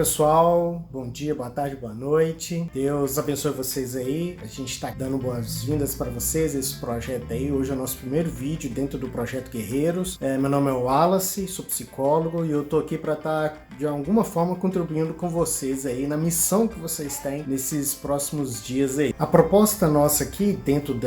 pessoal, bom dia, boa tarde, boa noite. Deus abençoe vocês aí. A gente está dando boas-vindas para vocês esse projeto aí. Hoje é o nosso primeiro vídeo dentro do Projeto Guerreiros. Meu nome é Wallace, sou psicólogo e eu tô aqui para estar de alguma forma contribuindo com vocês aí na missão que vocês têm nesses próximos dias aí. A proposta nossa aqui dentro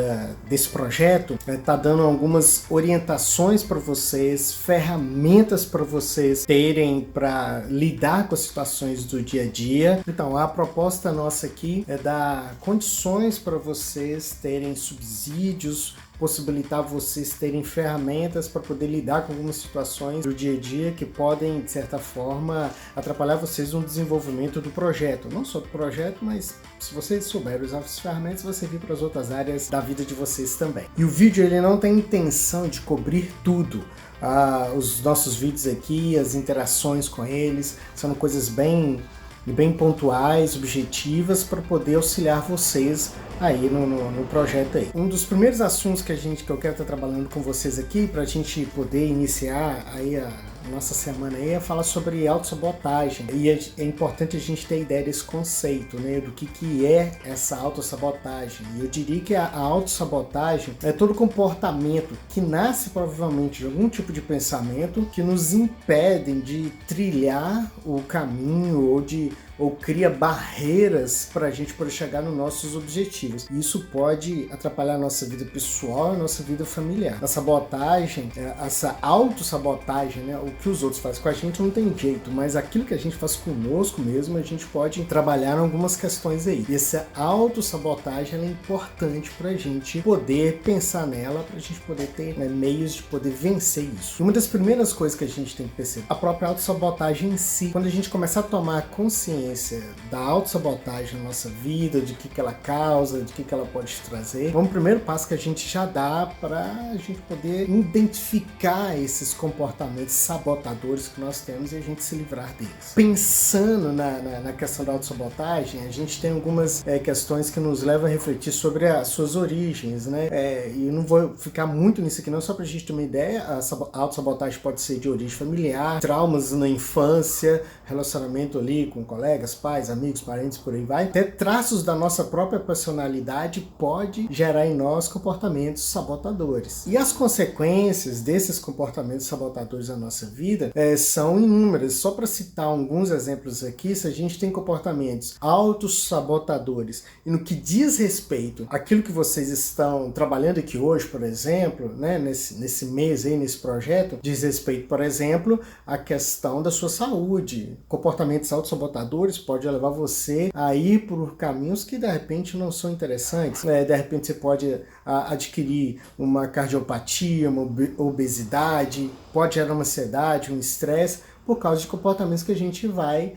desse projeto tá dando algumas orientações para vocês, ferramentas para vocês terem para lidar com as situações do dia a dia. Então, a proposta nossa aqui é dar condições para vocês terem subsídios, possibilitar vocês terem ferramentas para poder lidar com algumas situações do dia a dia que podem, de certa forma, atrapalhar vocês no desenvolvimento do projeto. Não só do projeto, mas se vocês souberem usar as ferramentas, vai servir para as outras áreas da vida de vocês também. E o vídeo ele não tem intenção de cobrir tudo. Os nossos vídeos aqui, as interações com eles, são coisas bem pontuais, objetivas, para poder auxiliar vocês aí no projeto aí. Um dos primeiros assuntos que eu quero estar trabalhando com vocês aqui, para a gente poder iniciar aí a nossa semana aí, é falar sobre autossabotagem. E é importante a gente ter ideia desse conceito, né, do que é essa autossabotagem. E eu diria que a autossabotagem é todo comportamento que nasce provavelmente de algum tipo de pensamento que nos impedem de trilhar o caminho ou cria barreiras para a gente poder chegar nos nossos objetivos. Isso pode atrapalhar a nossa vida pessoal e a nossa vida familiar. A sabotagem, essa autossabotagem, né, o que os outros fazem com a gente não tem jeito, mas aquilo que a gente faz conosco mesmo, a gente pode trabalhar em algumas questões aí. E essa autossabotagem ela é importante para a gente poder pensar nela, para a gente poder ter meios de poder vencer isso. Uma das primeiras coisas que a gente tem que perceber, a própria autossabotagem em si. Quando a gente começar a tomar consciência da autossabotagem na nossa vida, de que ela causa, de que ela pode trazer, é um primeiro passo que a gente já dá para a gente poder identificar esses comportamentos sabotadores que nós temos e a gente se livrar deles. Pensando na questão da autossabotagem, a gente tem algumas questões que nos levam a refletir sobre as suas origens, né? E eu não vou ficar muito nisso aqui não, só para a gente ter uma ideia. A autossabotagem pode ser de origem familiar, traumas na infância, relacionamento ali com colegas, pais, amigos, parentes, por aí vai. Até traços da nossa própria personalidade pode gerar em nós comportamentos sabotadores. E as consequências desses comportamentos sabotadores na nossa vida são inúmeras. Só para citar alguns exemplos aqui, se a gente tem comportamentos autossabotadores e no que diz respeito àquilo que vocês estão trabalhando aqui hoje, por exemplo, né, nesse mês aí, nesse projeto, diz respeito, por exemplo, à questão da sua saúde. Comportamentos autossabotadores pode levar você a ir por caminhos que de repente não são interessantes. De repente você pode adquirir uma cardiopatia, uma obesidade, pode gerar uma ansiedade, um estresse, por causa de comportamentos que a gente vai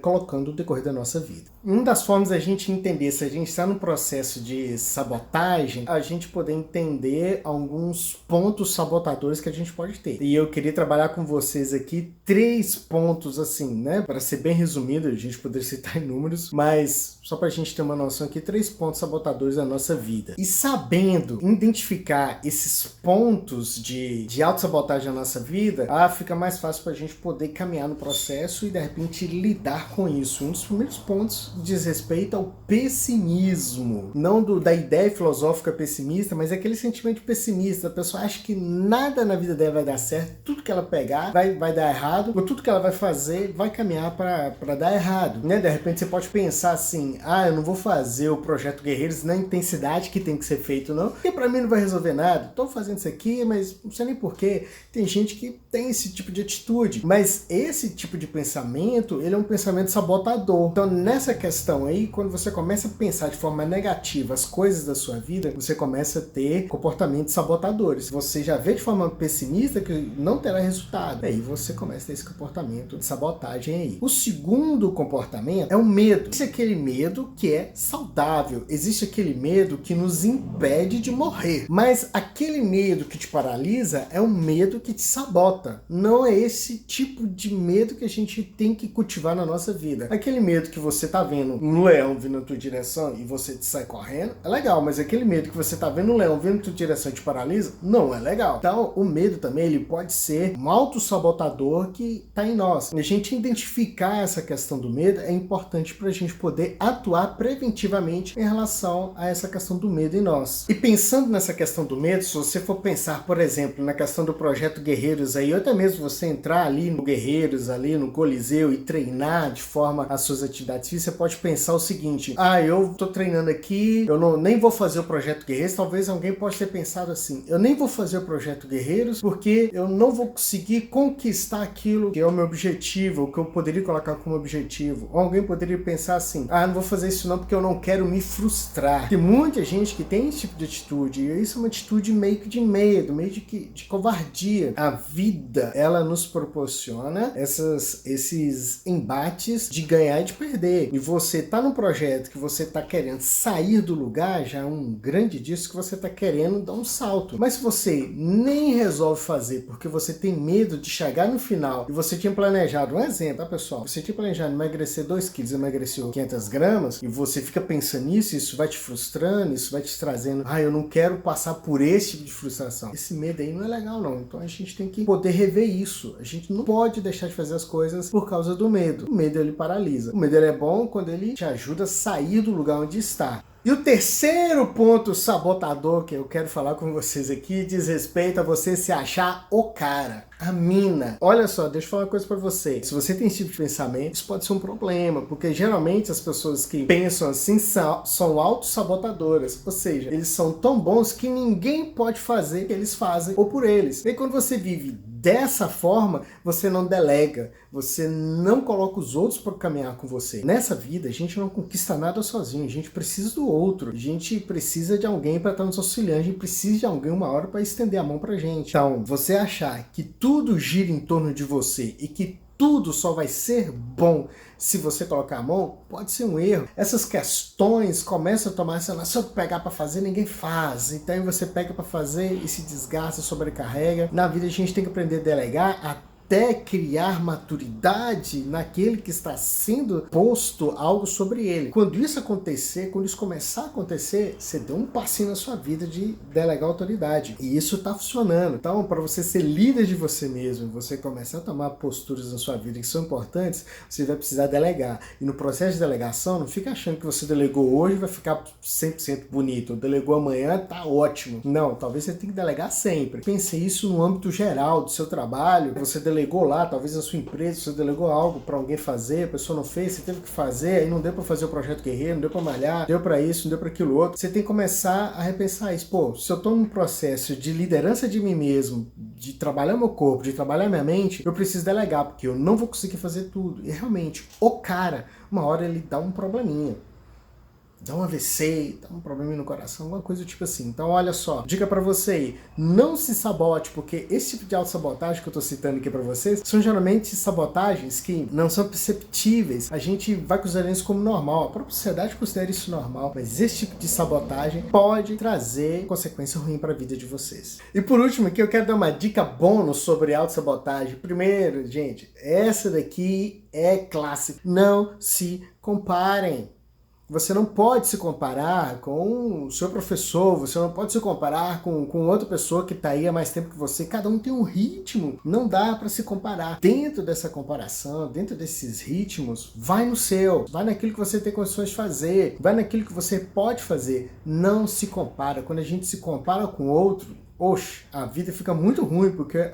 colocando no decorrer da nossa vida. Uma das formas da gente entender se a gente está no processo de sabotagem, a gente poder entender alguns pontos sabotadores que a gente pode ter. E eu queria trabalhar com vocês aqui 3 pontos assim, né? Para ser bem resumido, a gente poderia citar em números, mas só para a gente ter uma noção aqui, 3 pontos sabotadores da nossa vida. E sabendo identificar esses pontos de autossabotagem na nossa vida, fica mais fácil para a gente poder caminhar no processo e de repente lidar com isso. Um dos primeiros pontos diz respeito ao pessimismo. Não da ideia filosófica pessimista, mas aquele sentimento pessimista. A pessoa acha que nada na vida dela vai dar certo, tudo que ela pegar vai dar errado, ou tudo que ela vai fazer vai caminhar para dar errado. Né? De repente você pode pensar assim, eu não vou fazer o Projeto Guerreiros na intensidade que tem que ser feito não, porque para mim não vai resolver nada. Estou fazendo isso aqui, mas não sei nem porquê. Tem gente que tem esse tipo de atitude, mas esse tipo de pensamento, ele é um pensamento sabotador. Então nessa questão aí, quando você começa a pensar de forma negativa as coisas da sua vida, você começa a ter comportamentos sabotadores. Você já vê de forma pessimista que não terá resultado. Aí você começa a ter esse comportamento de sabotagem aí. O segundo comportamento é o medo. Existe aquele medo que é saudável. Existe aquele medo que nos impede de morrer. Mas aquele medo que te paralisa é um medo que te sabota. Não é esse tipo de medo que a gente tem que cultivar motivar na nossa vida. Aquele medo que você tá vendo um leão vindo na tua direção e você sai correndo, é legal, mas aquele medo que você tá vendo um leão vindo na tua direção e te paralisa, não é legal. Então, o medo também, ele pode ser um autossabotador que tá em nós. A gente identificar essa questão do medo é importante pra gente poder atuar preventivamente em relação a essa questão do medo em nós. E pensando nessa questão do medo, se você for pensar, por exemplo, na questão do projeto Guerreiros aí, ou até mesmo você entrar ali no Guerreiros, ali no Coliseu e treinar de forma as suas atividades físicas, você pode pensar o seguinte: eu tô treinando aqui, nem vou fazer o projeto Guerreiros. Talvez alguém possa ter pensado assim: eu nem vou fazer o projeto Guerreiros porque eu não vou conseguir conquistar aquilo que é o meu objetivo, o que eu poderia colocar como objetivo. Ou alguém poderia pensar assim: não vou fazer isso não porque eu não quero me frustrar. Tem muita gente que tem esse tipo de atitude, e isso é uma atitude meio que de medo, meio de covardia. A vida, ela nos proporciona esses embates de ganhar e de perder. E você tá num projeto que você tá querendo sair do lugar, já é um grande disso que você tá querendo dar um salto. Mas se você nem resolve fazer porque você tem medo de chegar no final e você tinha planejado, um exemplo, tá, pessoal? Você tinha planejado emagrecer 2 quilos, emagreceu 500 gramas, e você fica pensando nisso, isso vai te frustrando, isso vai te trazendo, eu não quero passar por esse tipo de frustração. Esse medo aí não é legal, não. Então a gente tem que poder rever isso. A gente não pode deixar de fazer as coisas por causa do medo. O medo, ele paralisa. O medo, ele é bom quando ele te ajuda a sair do lugar onde está. E o terceiro ponto sabotador que eu quero falar com vocês aqui diz respeito a você se achar o cara, a mina. Olha só, deixa eu falar uma coisa pra você. Se você tem esse tipo de pensamento, isso pode ser um problema, porque geralmente as pessoas que pensam assim são autossabotadoras, ou seja, eles são tão bons que ninguém pode fazer o que eles fazem ou por eles. E quando você vive dessa forma, você não delega, você não coloca os outros para caminhar com você. Nessa vida, a gente não conquista nada sozinho, a gente precisa do outro, a gente precisa de alguém para estar nos auxiliando, a gente precisa de alguém uma hora para estender a mão pra gente. Então, você achar que tudo gira em torno de você e que tudo só vai ser bom se você colocar a mão, pode ser um erro. Essas questões começam a tomar essa, se eu pegar para fazer, ninguém faz. Então você pega para fazer e se desgasta, sobrecarrega. Na vida a gente tem que aprender a delegar até criar maturidade naquele que está sendo posto algo sobre ele. Quando isso acontecer, quando isso começar a acontecer, você deu um passinho na sua vida de delegar autoridade. E isso está funcionando. Então, para você ser líder de você mesmo, você começar a tomar posturas na sua vida que são importantes, você vai precisar delegar. E no processo de delegação, não fica achando que você delegou hoje e vai ficar 100% bonito. Delegou amanhã, tá ótimo. Não, talvez você tenha que delegar sempre. Pense isso no âmbito geral do seu trabalho. Você delegou lá, talvez na sua empresa, você delegou algo para alguém fazer, a pessoa não fez, você teve que fazer, aí não deu para fazer o projeto Guerreiro, não deu para malhar, deu para isso, não deu para aquilo outro. Você tem que começar a repensar isso. Pô, se eu estou num processo de liderança de mim mesmo, de trabalhar meu corpo, de trabalhar minha mente, eu preciso delegar, porque eu não vou conseguir fazer tudo. E realmente, o cara, uma hora ele dá um probleminha. Dá um AVC, dá um problema no coração, alguma coisa do tipo assim. Então, olha só, dica pra você aí, não se sabote, porque esse tipo de autossabotagem que eu tô citando aqui pra vocês, são geralmente sabotagens que não são perceptíveis. A gente vai considerar isso como normal, a própria sociedade considera isso normal, mas esse tipo de sabotagem pode trazer consequência ruim pra vida de vocês. E por último aqui, eu quero dar uma dica bônus sobre autossabotagem. Primeiro, gente, essa daqui é clássica. Não se comparem. Você não pode se comparar com o seu professor, você não pode se comparar com outra pessoa que está aí há mais tempo que você. Cada um tem um ritmo, não dá para se comparar. Dentro dessa comparação, dentro desses ritmos, vai no seu, vai naquilo que você tem condições de fazer, vai naquilo que você pode fazer. Não se compara. Quando a gente se compara com outro, oxe, a vida fica muito ruim, porque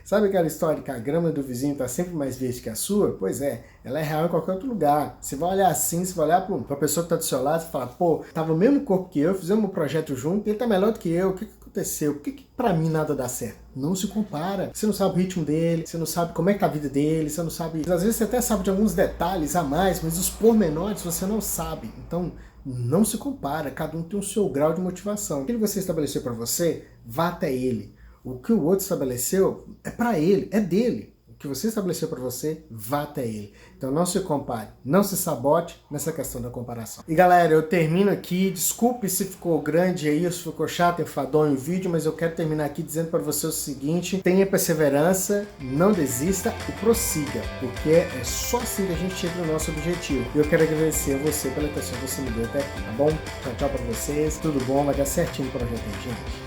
sabe aquela história que a grama do vizinho está sempre mais verde que a sua? Pois é, ela é real em qualquer outro lugar. Você vai olhar assim, você vai olhar para a pessoa que está do seu lado e fala, pô, tava o mesmo corpo que eu, fizemos um projeto junto, ele tá melhor do que eu, o que aconteceu? Por que pra mim nada dá certo? Não se compara. Você não sabe o ritmo dele, você não sabe como é que tá a vida dele, você não sabe... Às vezes você até sabe de alguns detalhes a mais, mas os pormenores você não sabe. Então, não se compara, cada um tem o seu grau de motivação. O que você estabeleceu para você, vá até ele. O que o outro estabeleceu é para ele, é dele. que você estabeleceu para você, vá até ele. Então não se compare, não se sabote nessa questão da comparação. E galera, eu termino aqui, desculpe se ficou grande aí, se ficou chato, enfadonho o vídeo, mas eu quero terminar aqui dizendo para você o seguinte: tenha perseverança, não desista e prossiga, porque é só assim que a gente chega no nosso objetivo. E eu quero agradecer a você pela atenção que você me deu até aqui, tá bom? Tchau, tchau para vocês, tudo bom, vai dar certinho o projeto aí, gente.